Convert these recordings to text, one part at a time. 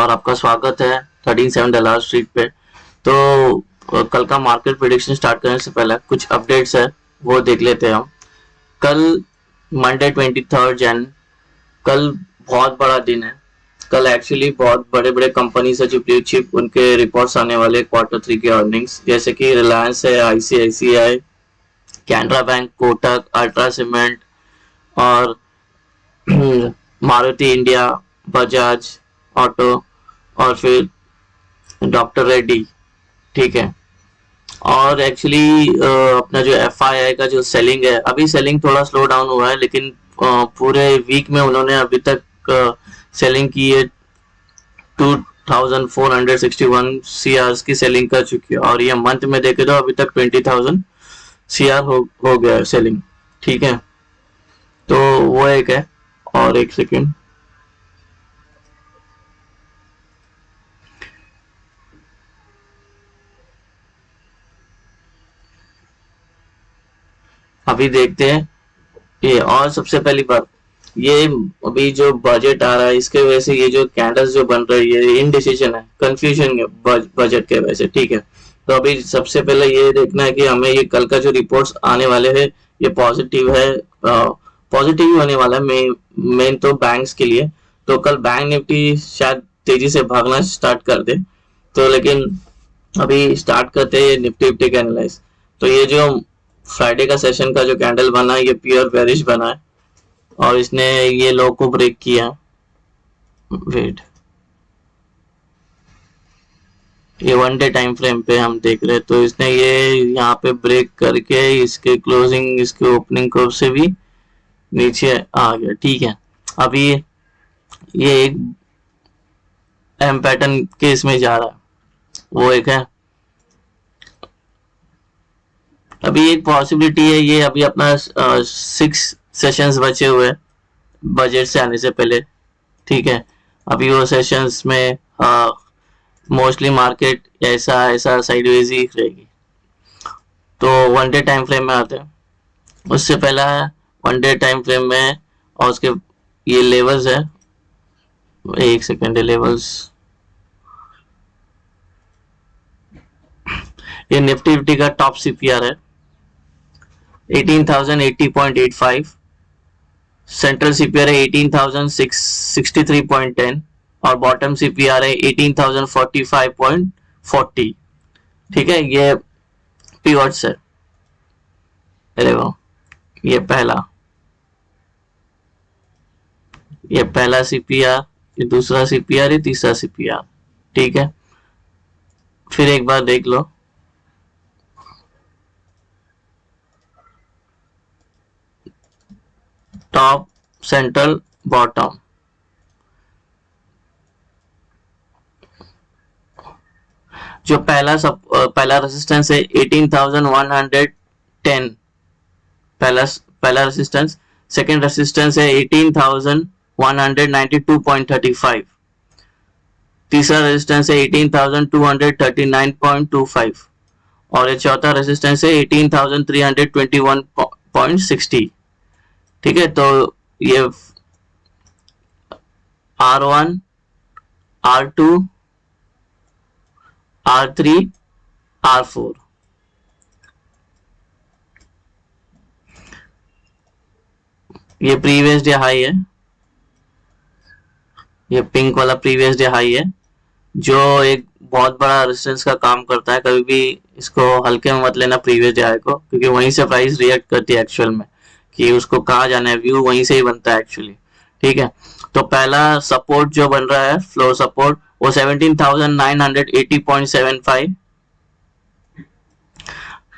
और आपका स्वागत है 137 डलार स्ट्रीट पे। तो कल का मार्केट प्रिडिक्शन स्टार्ट करने से पहले कुछ अपडेट्स है वो देख लेते हैं हम। कल मंडे 23 जैन, कल बहुत बड़ा दिन है। कल एक्चुअली बहुत बड़े बड़े कंपनी से जो ब्लू चिप उनके रिपोर्ट्स आने वाले Q3 के अर्निंग्स, जैसे कि रिलायंस है, ICICI, Canara bank, Kotak, ultra cement और मारुति इंडिया, बजाज ऑटो और फिर डॉक्टर रेड्डी। ठीक है। और एक्चुअली अपना जो FII का जो सेलिंग है, अभी सेलिंग थोड़ा स्लो डाउन हुआ है, लेकिन पूरे वीक में उन्होंने अभी तक सेलिंग की है 2461 CR की सेलिंग कर चुकी है। और ये मंथ में देखे तो अभी तक 20,000 CR हो गया है सेलिंग। ठीक है, तो वो एक है। और एक सेकेंड, अभी देखते हैं ये। और सबसे पहली बात, ये अभी जो बजट आ रहा है इसके वजह से ये जो कैंडल्स जो बन रही है, इनडिसीजन है, कंफ्यूजन है बजट के वजह से। ठीक है, तो अभी सबसे पहले ये देखना है कि हमें ये कल का जो रिपोर्ट्स आने वाले हैं ये पॉजिटिव है, पॉजिटिव ही होने वाला है मेन तो बैंक्स के लिए। तो कल बैंक निफ्टी शायद तेजी से भागना स्टार्ट कर दे। तो लेकिन अभी स्टार्ट करते हैं निफ्टी विफ्टी का एनालाइज। तो ये जो फ्राइडे का सेशन का जो कैंडल बना है ये प्योर बेरिश बना है और इसने ये लो को ब्रेक किया। वेट, ये 1 डे टाइम फ्रेम पे हम देख रहे हैं, तो इसने ये यहाँ पे ब्रेक करके इसके क्लोजिंग, इसके ओपनिंग कर्व से भी नीचे आ गया। ठीक है, अभी ये एक एम पैटर्न के इसमें जा रहा है, वो एक है। अभी एक पॉसिबिलिटी है, ये अभी अपना 6 सेशंस बचे हुए बजट से आने से पहले। ठीक है, अभी वो सेशंस में मोस्टली मार्केट ऐसा ऐसा साइडवेज ही रहेगी। तो 1 डे टाइम फ्रेम में आते हैं। उससे पहला है 1 डे टाइम फ्रेम में, और उसके ये लेवल्स है। एक सेकेंड, लेवल्स, ये निफ्टी फिफ्टी का टॉप CPR है 18,080.85, सेंट्रल CPR है 18,663.10 और बॉटम CPR है 18,045.40। ठीक है, ये पीवर्ड्स है। देखो, ये पहला CPR, ये दूसरा CPR, ये तीसरा CPR। ठीक है, फिर एक बार देख लो, टॉप, सेंट्रल, बॉटम। जो पहला रेजिस्टेंस है 18,110, पहला रेजिस्टेंस। सेकेंड रेजिस्टेंस है 18,192.35, तीसरा रेजिस्टेंस है 18,239.25 और ये चौथा रेजिस्टेंस है 18,321.60। ठीक है, तो ये R1, R2, R3, R4। ये प्रीवियस डे हाई है, ये पिंक वाला प्रीवियस डे हाई है, जो एक बहुत बड़ा रेजिस्टेंस का काम करता है। कभी भी इसको हल्के में मत लेना प्रीवियस डे हाई को, क्योंकि वहीं से प्राइस रिएक्ट करती है एक्चुअल में, कि उसको कहाँ जाना है, व्यू वहीं से ही बनता है एक्चुअली। ठीक है, तो पहला सपोर्ट जो बन रहा है, फ्लोर सपोर्ट, वो 17,980.75,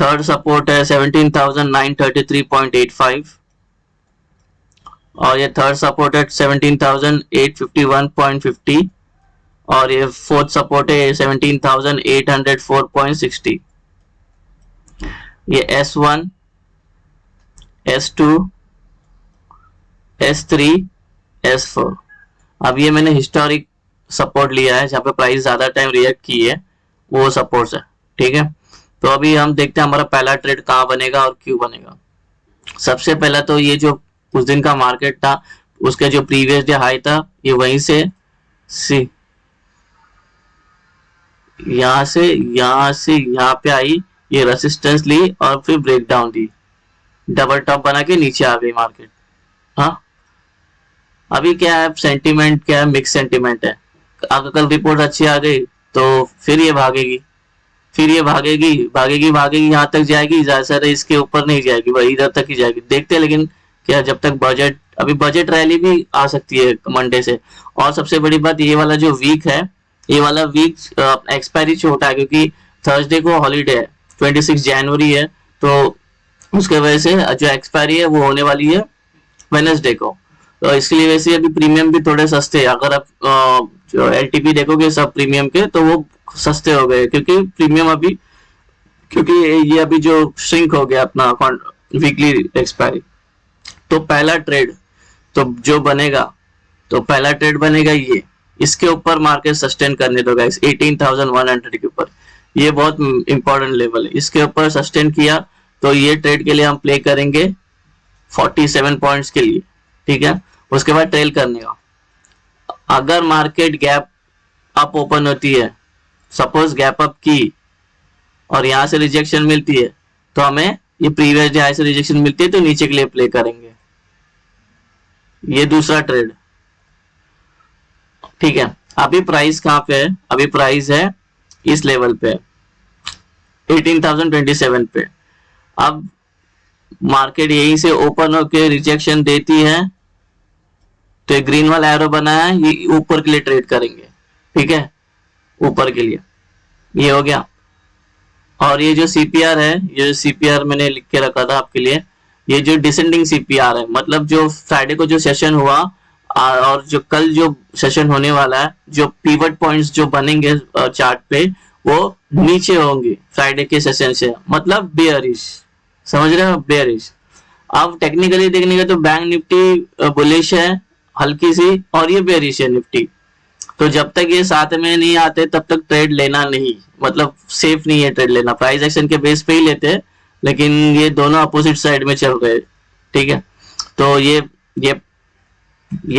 थर्ड सपोर्ट है 17,933.85 और ये थर्ड सपोर्ट है 17,851.50 और ये फोर्थ सपोर्ट है 17,804.60। ये S1, S2, S3, S4। अब ये मैंने हिस्टोरिक सपोर्ट लिया है, जहाँ पे प्राइस ज्यादा टाइम रिएक्ट की है, वो सपोर्ट्स है। ठीक है, तो अभी हम देखते हैं हमारा पहला ट्रेड कहाँ बनेगा और क्यों बनेगा। सबसे पहला तो ये जो उस दिन का मार्केट था, उसके जो प्रीवियस डे हाई था, ये वहीं से यहाँ से यहाँ पे आई, ये रेसिस्टेंस ली और फिर ब्रेक डाउन दी, डबल टॉप बना के नीचे आ गई मार्केट। हाँ, अभी क्या है सेंटीमेंट, क्या है मिक्स सेंटीमेंट है। अगर कल रिपोर्ट अच्छी आ गई तो फिर ये भागेगी, फिर ये भागेगी भागेगी भागेगी, यहाँ तक जाएगी, ज्यादा इसके ऊपर नहीं जाएगी भाई, इधर तक ही जाएगी, देखते हैं। लेकिन क्या जब तक बजट, अभी बजट रैली भी आ सकती है मंडे से। और सबसे बड़ी बात, ये वाला जो वीक है, ये वाला वीक एक्सपायरी छोटा है क्योंकि थर्सडे को हॉलीडे है, 26 जनवरी है, तो उसके वजह से जो एक्सपायरी है वो होने वाली है वेनसडे को। तो इसके लिए वैसे अभी प्रीमियम भी थोड़े सस्ते हैं। अगर आप जो एलटीपी देखोगे सब प्रीमियम के, तो वो सस्ते हो गए क्योंकि प्रीमियम अभी, क्योंकि ये अभी जो श्रिंक हो गया अपना वीकली एक्सपायरी। तो पहला ट्रेड तो जो बनेगा, तो पहला ट्रेड बनेगा ये, इसके ऊपर मार्केट सस्टेन करने दो गाइस, 18,100 के ऊपर। ये बहुत इंपॉर्टेंट लेवल है, इसके ऊपर सस्टेन किया तो ये ट्रेड के लिए हम प्ले करेंगे 47 पॉइंट्स के लिए, ठीक है। उसके बाद ट्रेल करने का, अगर मार्केट गैप अप ओपन होती है, सपोज गैप अप की और यहां से रिजेक्शन मिलती है, तो हमें ये प्रीवियस डे हाई से रिजेक्शन मिलती है तो नीचे के लिए प्ले करेंगे। ये दूसरा ट्रेड, ठीक है। अभी प्राइस कहां पे है, अभी प्राइस है इस लेवल पे, 18,027 पे। अब मार्केट यहीं से ओपन होके रिजेक्शन देती है तो ये ग्रीन वाला एरो बना है, ये ऊपर के लिए ट्रेड करेंगे, ठीक है, ऊपर के लिए। ये हो गया। और ये जो सीपीआर है, ये सीपीआर मैंने लिख के रखा था आपके लिए, ये जो डिसेंडिंग सीपीआर है, मतलब जो फ्राइडे को जो सेशन हुआ और जो कल जो सेशन होने वाला है, जो पिवट पॉइंट्स जो बनेंगे चार्ट पे, वो नीचे होंगे फ्राइडे के सेशन से, मतलब बेयरिश, समझ रहे हो, बेयरिश। अब टेक्निकली देखने का तो बैंक निफ्टी बुलिश है हल्की सी, और ये बेयरिश है निफ्टी। तो जब तक ये साथ में नहीं आते तब तक ट्रेड लेना नहीं, मतलब सेफ नहीं है ट्रेड लेना। प्राइस एक्शन के बेस पे ही लेते हैं, लेकिन ये दोनों अपोजिट साइड में चल रहे हैं, ठीक है। तो ये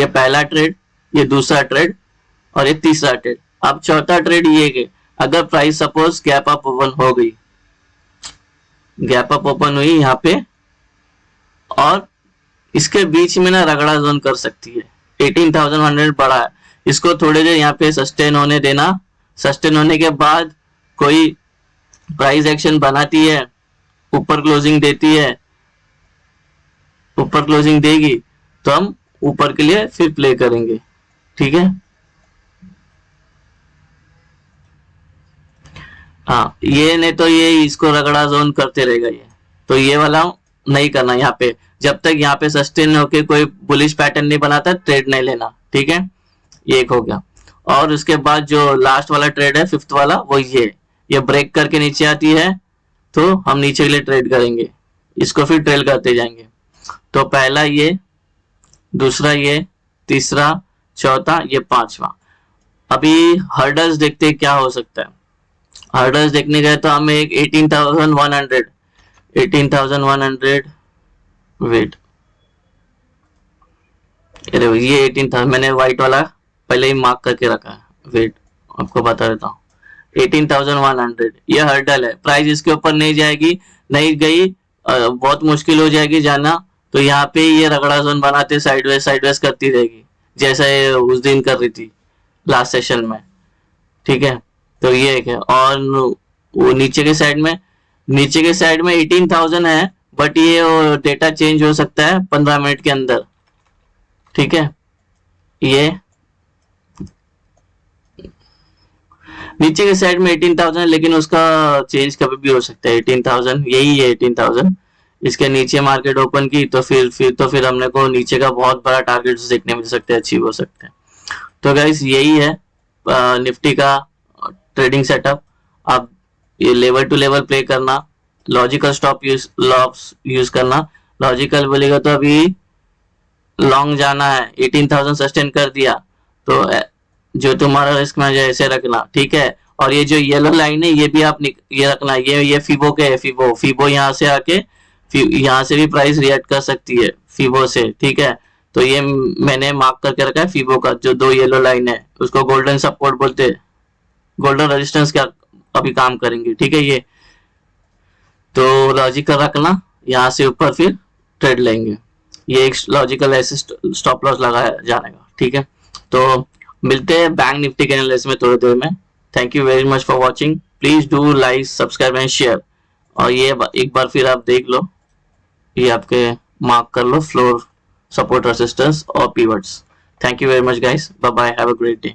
पहला ट्रेड, ये दूसरा ट्रेड और ये तीसरा ट्रेड। अब चौथा ट्रेड ये कि अगर price suppose gap up open हो गई, गैप अप ओपन हुई यहाँ पे और इसके बीच में ना रगड़ा जोन कर सकती है, 18,100 बड़ा है, इसको थोड़ी देर यहाँ पे सस्टेन होने देना। सस्टेन होने के बाद कोई प्राइस एक्शन बनाती है, ऊपर क्लोजिंग देती है, ऊपर क्लोजिंग देगी तो हम ऊपर के लिए फिर प्ले करेंगे, ठीक है। हाँ, ये नहीं तो ये इसको रगड़ा जोन करते रहेगा ये, तो ये वाला नहीं करना यहाँ पे। जब तक यहाँ पे सस्टेन होके कोई बुलिश पैटर्न नहीं बनाता ट्रेड नहीं लेना, ठीक है। ये एक हो गया। और उसके बाद जो लास्ट वाला ट्रेड है, फिफ्थ वाला, वो ये ब्रेक करके नीचे आती है तो हम नीचे के लिए ट्रेड करेंगे, इसको फिर ट्रेल करते जाएंगे। तो पहला ये, दूसरा ये, तीसरा, चौथा, ये पांचवा। अभी हर्डल्स देखते क्या हो सकता है। हर्डल्स देखने गए तो हमें एक 18,100 वेट, ये 18,000 मैंने व्हाइट वाला पहले ही मार्क करके रखा है, वेट आपको बता देता हूँ। 18,100 ये हर्डल है, प्राइस इसके ऊपर नहीं जाएगी, नहीं गई बहुत मुश्किल हो जाएगी जाना, तो यहाँ पे ये रगड़ा जोन बनाते साइडवेज करती रहेगी, जैसा ये उस दिन कर रही थी लास्ट सेशन में, ठीक है। तो ये एक है। और वो नीचे के साइड में, 18,000 है, बट ये डेटा चेंज हो सकता है 15 मिनट के अंदर, ठीक है। ये नीचे के साइड में 18,000 है, लेकिन उसका चेंज कभी भी हो सकता है। 18,000 यही है, 18,000। इसके नीचे मार्केट ओपन की तो फिर हमने को नीचे का बहुत बड़ा टारगेट देखने मिल सकते हैं, अचीव हो सकते हैं। तो गाइस यही है निफ्टी का ट्रेडिंग सेटअप। आप ये लेवल टू लेवल प्ले करना, लॉजिकल स्टॉप यूज करना। लॉजिकल बोलेगा तो अभी लॉन्ग जाना है, 18,000 सस्टेन कर दिया तो जो तुम्हारा रिस्क में ऐसे रखना, ठीक है। और ये जो येलो लाइन है ये भी आप ये रखना, ये फिबो के फिबो यहाँ से आके यहाँ से भी प्राइस रिएक्ट कर सकती है फिबो से, ठीक है। तो ये मैंने मार्क करके रखा है फिबो का, जो दो येलो लाइन है उसको गोल्डन सपोर्ट बोलते हैं, गोल्डन रेजिस्टेंस क्या अभी काम करेंगे, ठीक है। ये तो लॉजिकल रखना, यहाँ से ऊपर फिर ट्रेड लेंगे, ये एक लॉजिकल ऐसे स्टॉप लॉस लगाया जाने का, ठीक है। तो मिलते हैं बैंक निफ्टी के एनालिसिस में थोड़ी देर में। Thank you very much for watching, please do like subscribe and share. और ये एक बार फिर आप देख लो, ये आपके मार्क कर लो फ्लोर, सपोर्ट, रेसिस्टेंस और pivots. Thank you very much guys, bye bye, have a great day.